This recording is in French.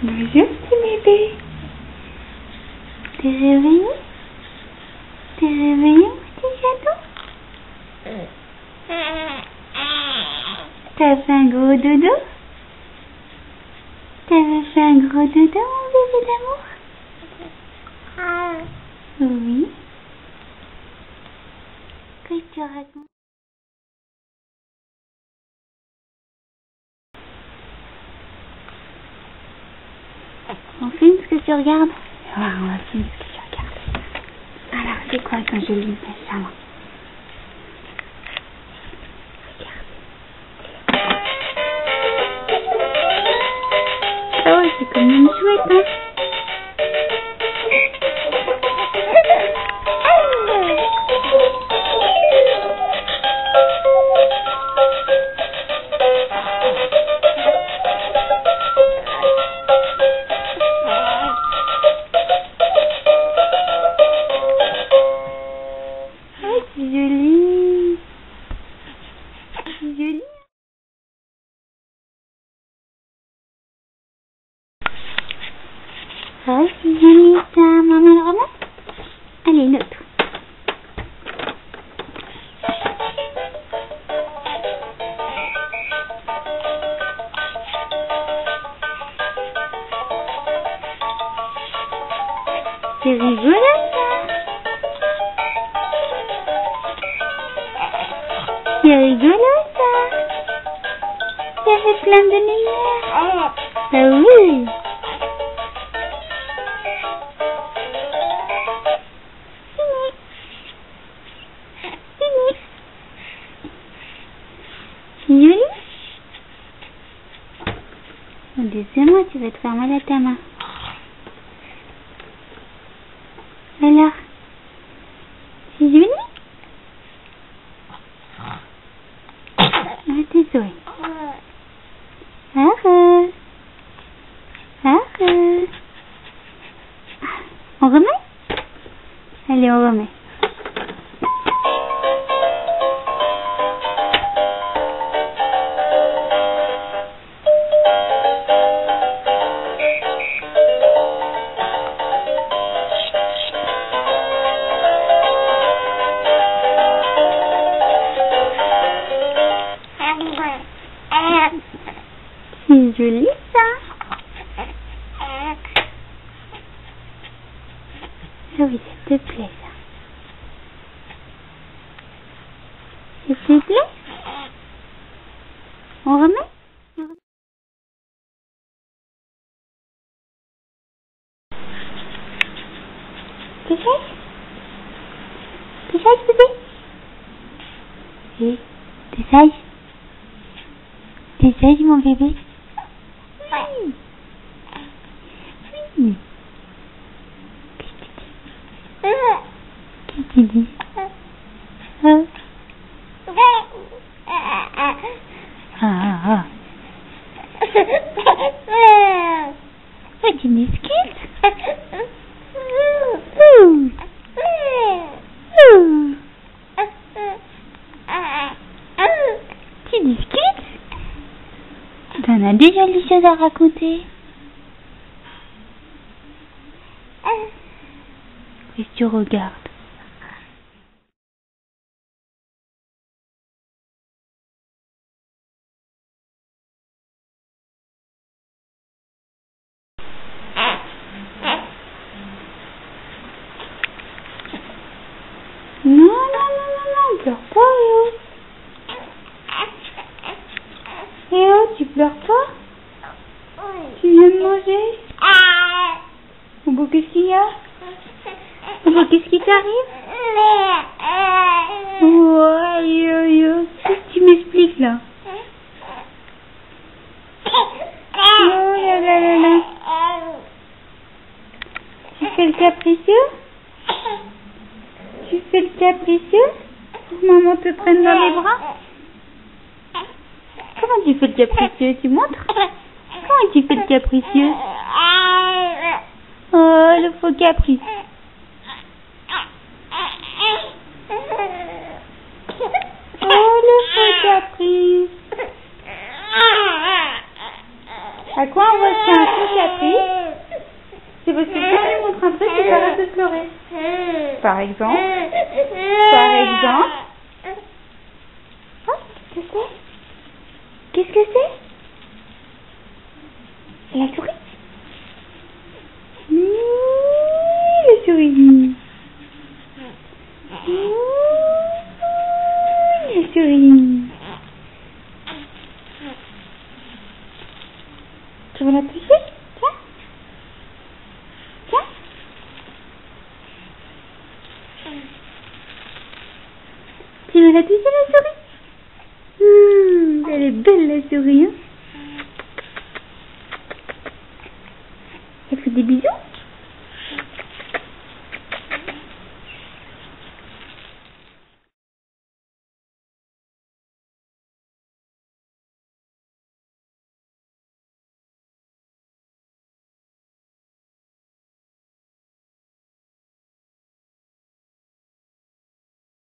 Bonjour petit bébé. T'es réveillé? T'es réveillé mon petit chaton? T'as fait un gros dodo? T'avais fait un gros dodo mon bébé d'amour? Oui. Qu'est-ce que tu racontes? On filme ce que tu regardes? Ouais, on va filmer ce que tu regardes. Alors, c'est quoi quand je lis mes salons? Regarde. Oh, c'est comme une chouette, hein? C'est joli. C'est joli. Ah, c'est joli ça. Maman le remonte? Allez, l'autre. C'est rigolo ça. C'est rigolo ça. Ça fait plein de lumière. Ah oui. Fini. Fini. Joli. Doucement, tu vas te faire mal à ta main. Alors, c'est joli? Désolé. Heureux. Heureux. On remet? Allez, on remet. C'est joli ça. Ah oui, ça te plaît ça. Ça te plaît? On remet? T'es sage? T'es sage bébé? Oui. T'es sage? T'es sage mon bébé? Oui. Oui. Qu'est-ce que tu dis? Hein? Ah. Oh, tu discutes? Tu discutes? T'en as déjà des choses à raconter? Qu'est-ce que tu regardes? Non, pleure pas, Léo. Léo, tu pleures pas? Tu viens de manger? Oh, bon, qu'est-ce qu'il y a? Oh, bon, qu'est-ce qui t'arrive? Oh, qu'est-ce que tu m'expliques là? Oh là là là là. Tu fais le capricieux? Tu fais le capricieux? Maman te prenne dans les bras? Comment tu fais le capricieux? Tu montres? Comment tu fais le capricieux? Oh, le faux caprice. Oh, le faux caprice. À quoi on voit que c'est un faux caprice? bien lui montre un truc et t'arrêtes de pleurer. Par exemple. Oh, qu'est-ce que c'est? C'est la souris? La souris. La souris. Tu veux la toucher? Tiens. Tiens. Tu veux la toucher, la souris? Elle est belle, la souris, hein? Elle fait des bisous?